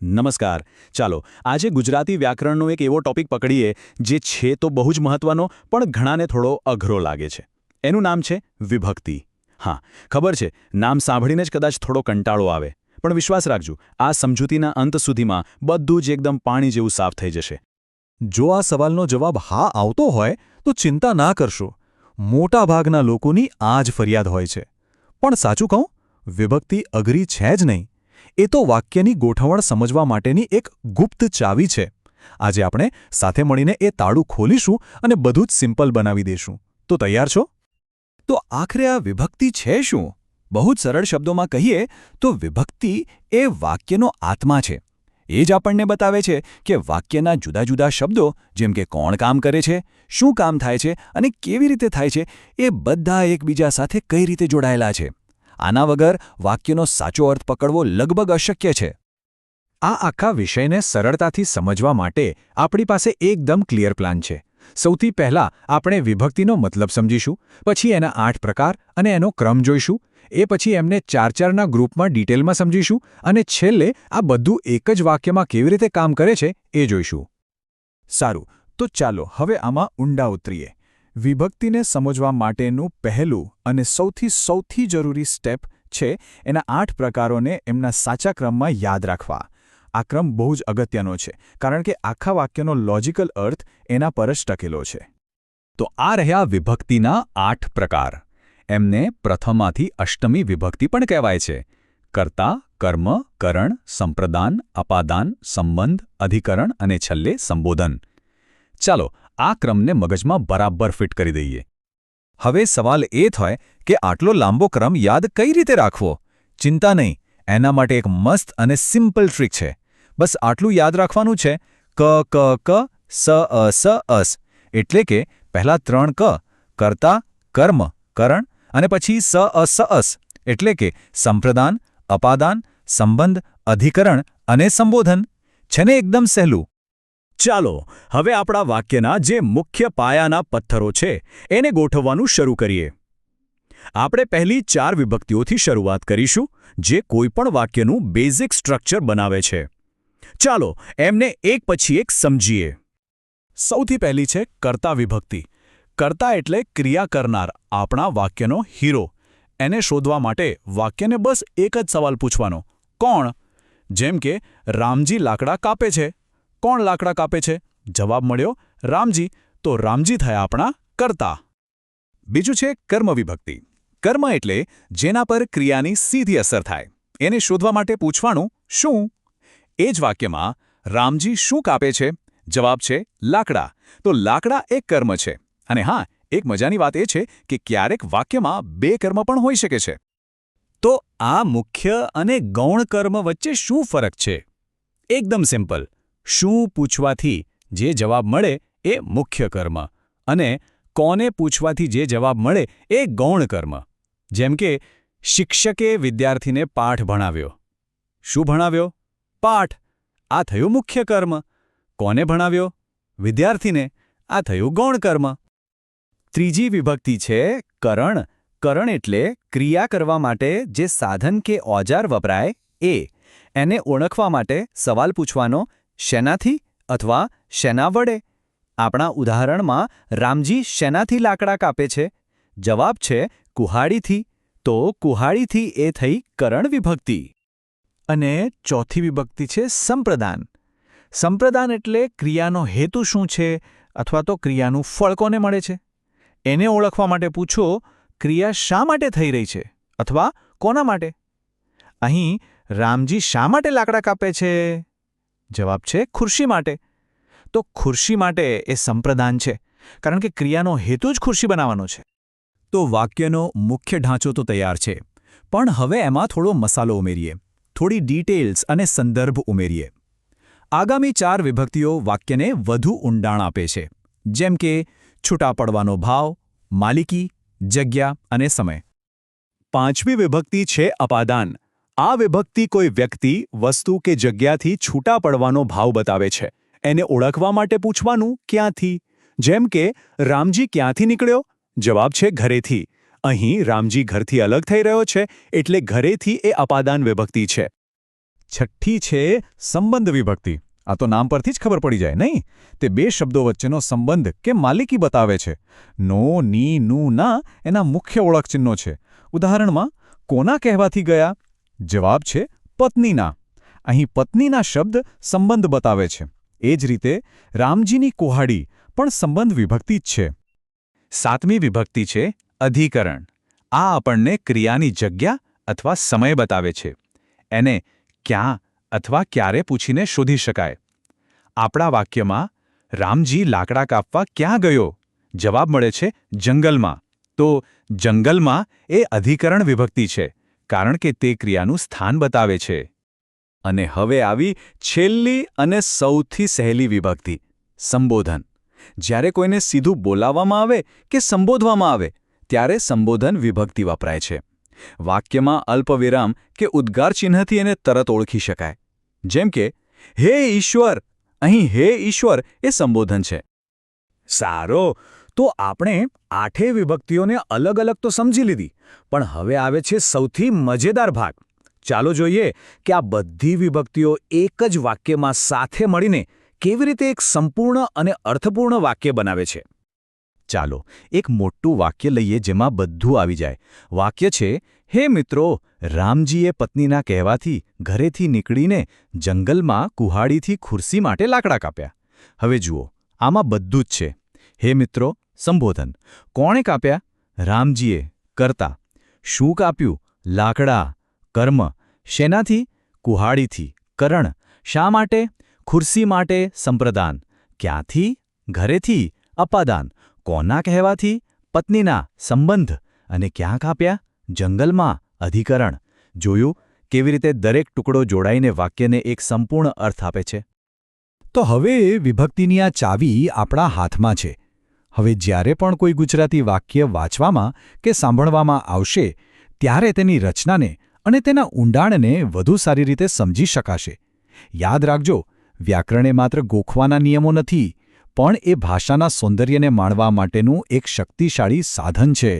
નમસ્કાર. ચાલો આજે ગુજરાતી વ્યાકરણનો એક એવો ટોપિક પકડીએ જે છે તો બહુ જ મહત્વનો પણ ઘણાને થોડો અઘરો લાગે છે. એનું નામ છે વિભક્તિ. હા, ખબર છે, નામ સાંભળીને જ કદાચ થોડો કંટાળો આવે, પણ વિશ્વાસ રાખજો, આ સમજૂતીના અંત સુધીમાં બધું જ એકદમ પાણી જેવું સાફ થઈ જશે. જો આ સવાલનો જવાબ હા આવતો હોય તો ચિંતા ના કરશો. મોટાભાગના લોકોની આ જ ફરિયાદ હોય છે. પણ સાચું કહું, વિભક્તિ અઘરી છે જ નહીં. એ તો વાક્યની ગોઠવણ સમજવા માટેની એક ગુપ્ત ચાવી છે. આજે આપણે સાથે મળીને એ તાળું ખોલીશું અને બધું જ સિમ્પલ બનાવી દઈશું. તો તૈયાર છો? તો આખરે આ વિભક્તિ છે શું? બહુ જ સરળ શબ્દોમાં કહીએ તો વિભક્તિ એ વાક્યનો આત્મા છે. એ જ આપણને બતાવે છે કે વાક્યના જુદા જુદા શબ્દો, જેમ કે કોણ કામ કરે છે, શું કામ થાય છે અને કેવી રીતે થાય છે, એ બધા એકબીજા સાથે કઈ રીતે જોડાયેલા છે. આના વગર વાક્યનો સાચો અર્થ પકડવો લગભગ અશક્ય છે. આ આખા વિષયને સરળતાથી સમજવા માટે આપણી પાસે એકદમ ક્લિયર પ્લાન છે. સૌથી પહેલાં આપણે વિભક્તિનો મતલબ સમજીશું, પછી એના 8 પ્રકાર અને એનો ક્રમ જોઈશું, એ પછી એમને 4-4ના ગ્રુપમાં ડિટેલમાં સમજીશું અને છેલ્લે આ બધું એક જ વાક્યમાં કેવી રીતે કામ કરે છે એ જોઈશું. સારું, તો ચાલો હવે આમાં ઊંડા ઉતરીએ. વિભક્તિને સમજવા માટેનું પહેલું અને સૌથી જરૂરી સ્ટેપ છે એના 8 પ્રકારોને એમના સાચા ક્રમમાં યાદ રાખવા. આ ક્રમ બહુ જ અગત્યનો છે, કારણ કે આખા વાક્યનો લોજિકલ અર્થ એના પર જ ટકેલો છે. તો આ રહ્યા વિભક્તિના 8 પ્રકાર. એમને પ્રથમમાંથી અષ્ટમી વિભક્તિ પણ કહેવાય છે. કર્તા, કર્મ, કરણ, સંપ્રદાન, અપાદાન, સંબંધ, અધિકરણ અને છેલ્લે સંબોધન. ચાલો આ ક્રમને મગજમાં બરાબર ફિટ કરી દઈએ. હવે સવાલ એ થાય કે આટલો લાંબો ક્રમ યાદ કઈ રીતે રાખવો? ચિંતા નહીં, એના માટે એક મસ્ત અને સિમ્પલ ટ્રીક છે. બસ આટલું યાદ રાખવાનું છે: ક ક ક સ અ સ અસ. એટલે કે પહેલા 3 ક, કર્તા, કર્મ, કરણ, અને પછી સ અ સ અસ, એટલે કે સંપ્રદાન, અપાદાન, સંબંધ, અધિકરણ અને સંબોધન. છે ને એકદમ સહેલું? ચાલો હવે આપણા વાક્યના જે મુખ્ય પાયાના પથ્થરો છે એને ગોઠવવાનું શરૂ કરીએ. આપણે પહેલી 4 વિભક્તિઓથી શરૂઆત કરીશું, જે કોઈપણ વાક્યનું બેઝિક સ્ટ્રક્ચર બનાવે છે. ચાલો એમને એક પછી એક સમજીએ. સૌથી પહેલી છે કર્તા વિભક્તિ. કર્તા એટલે ક્રિયા કરનાર, આપણા વાક્યનો હીરો. એને શોધવા માટે વાક્યને બસ એક જ સવાલ પૂછવાનો: કોણ? જેમ કે રામજી લાકડા કાપે છે. કોણ લાકડા કાપે છે? જવાબ મળ્યો રામજી. તો રામજી થયા આપણા કર્તા. બીજું છે કર્મ વિભક્તિ. કર્મ એટલે જેના પર ક્રિયાની સીધી અસર થાય. એને શોધવા માટે પૂછવાનું: શું? એ જ વાક્યમાં રામજી શું કાપે છે? જવાબ છે લાકડા. તો લાકડા એક કર્મ છે. અને હા, એક મજાની વાત એ છે કે ક્યારેક વાક્યમાં 2 કર્મ પણ હોઈ શકે છે. તો આ મુખ્ય અને ગૌણ કર્મ વચ્ચે શું ફરક છે? એકદમ સિમ્પલ. શું પૂછવાથી જે જવાબ મળે એ મુખ્ય કર્મ, અને કોને પૂછવાથી જે જવાબ મળે એ ગૌણ કર્મ. જેમ કે શિક્ષકે વિદ્યાર્થીને પાઠ ભણાવ્યો. શું ભણાવ્યો? પાઠ. આ થયું મુખ્ય કર્મ. કોને ભણાવ્યો? વિદ્યાર્થીને. આ થયું ગૌણ કર્મ. ત્રીજી વિભક્તિ છે કરણ. કરણ એટલે ક્રિયા કરવા માટે જે સાધન કે ઓજાર વપરાય એ. એને ઓળખવા માટે સવાલ પૂછવાનો: શેનાથી અથવા શેના વડે? આપણા ઉદાહરણમાં રામજી શેનાથી લાકડા કાપે છે? જવાબ છે કુહાડીથી. તો કુહાડીથી એ થઈ કરણ વિભક્તિ. અને ચોથી વિભક્તિ છે સંપ્રદાન. સંપ્રદાન એટલે ક્રિયાનો હેતુ શું છે, અથવા તો ક્રિયાનું ફળ કોને મળે છે? એને ઓળખવા માટે પૂછો: ક્રિયા શા માટે થઈ રહી છે અથવા કોના માટે? અહીં રામજી શા માટે લાકડા કાપે છે? જવાબ છે ખુરશી માટે. તો ખુરશી માટે એ સંપ્રદાન છે, કારણ કે ક્રિયાનો હેતુ જ ખુરશી બનાવવાનો છે. તો વાક્યનો મુખ્ય ઢાંચો તો તૈયાર છે, પણ હવે એમાં થોડો મસાલો ઉમેરીએ, થોડી ડિટેલ્સ અને સંદર્ભ ઉમેરીએ. આગામી 4 વિભક્તિઓ વાક્યને વધુ ઊંડાણ આપે છે, જેમ કે છૂટા પડવાનો ભાવ, માલિકી, જગ્યા અને સમય. 5મી વિભક્તિ છે અપાદાન. આ વિભક્તિ કોઈ વ્યક્તિ, વસ્તુ કે જગ્યાથી છૂટા પડવાનો ભાવ બતાવે છે. એને ઓળખવા માટે પૂછવાનું: ક્યાંથી? જેમ કે રામજી ક્યાંથી નીકળ્યો? જવાબ છે ઘરેથી. અહીં રામજી ઘરથી અલગ થઈ રહ્યો છે, એટલે ઘરેથી એ અપાદાન વિભક્તિ છે. છઠ્ઠી છે સંબંધ વિભક્તિ. આ તો નામ પરથી જ ખબર પડી જાય નહીં? તે બે શબ્દો વચ્ચેનો સંબંધ કે માલિકી બતાવે છે. નો, ની, નું, ના એના મુખ્ય ઓળખચિહ્નો છે. ઉદાહરણમાં કોના કહેવાથી ગયા? જવાબ છે પત્નીના. અહીં પત્નીના શબ્દ સંબંધ બતાવે છે. એ જ રીતે રામજીની કુહાડી પણ સંબંધ વિભક્તિ જ છે. સાતમી વિભક્તિ છે અધિકરણ. આ આપણને ક્રિયાની જગ્યા અથવા સમય બતાવે છે. એને ક્યાં અથવા ક્યારે પૂછીને શોધી શકાય. આપણા વાક્યમાં રામજી લાકડા કાપવા ક્યાં ગયો? જવાબ મળે છે જંગલમાં. તો જંગલમાં એ અધિકરણ વિભક્તિ છે, કારણ કે તે ક્રિયાનું સ્થાન બતાવે છે. અને હવે આવી છેલ્લી અને સૌથી સહેલી વિભક્તિ સંબોધન. જ્યારે કોઈને સીધું બોલાવવામાં આવે કે સંબોધવામાં આવે ત્યારે સંબોધન વિભક્તિ વપરાય છે. વાક્યમાં અલ્પવિરામ કે ઉદ્ગાર ચિહ્નથી એને તરત ઓળખી શકાય. જેમ કે હે ઈશ્વર. અહીં હે ઈશ્વર એ સંબોધન છે. સારો, તો આપણે 8 વિભક્તિઓને અલગ અલગ તો સમજી લીધી, પણ હવે આવે છે સૌથી મજેદાર ભાગ. ચાલો જોઈએ કે આ બધી વિભક્તિઓ એક જ વાક્યમાં સાથે મળીને કેવી રીતે એક સંપૂર્ણ અને અર્થપૂર્ણ વાક્ય બનાવે છે. ચાલો એક મોટું વાક્ય લઈએ જેમાં બધું આવી જાય. વાક્ય છે હે મિત્રો, રામજીએ પત્નીના કહેવાથી ઘરેથી નીકળીને જંગલમાં કુહાડીથી ખુરશી માટે લાકડા કાપ્યા. હવે જુઓ, આમાં બધું જ છે. હે મિત્રો સંબોધન. કોણે કાપ્યા? રામજીએ. કર્તા. શું કાપ્યું? લાકડા. કર્મ. શેનાથી? કુહાડીથી. કરણ. શા માટે? ખુરશી માટે. સંપ્રદાન. ક્યાંથી? ઘરેથી. અપાદાન. કોના કહેવાથી? પત્નીના. સંબંધ. અને ક્યાં કાપ્યા? જંગલમાં. અધિકરણ. જોયું કેવી રીતે દરેક ટુકડો જોડાઈને વાક્યને એક સંપૂર્ણ અર્થ આપે છે. તો હવે વિભક્તિની આ ચાવી આપણા હાથમાં છે. હવે જ્યારે પણ કોઈ ગુજરાતી વાક્ય વાંચવામાં કે સાંભળવામાં આવશે ત્યારે તેની રચનાને અને તેના ઊંડાણને વધુ સારી રીતે સમજી શકાશે. યાદ રાખજો, વ્યાકરણ એ માત્ર ગોખવાના નિયમો નથી, પણ એ ભાષાના સૌંદર્યને માણવા માટેનું એક શક્તિશાળી સાધન છે.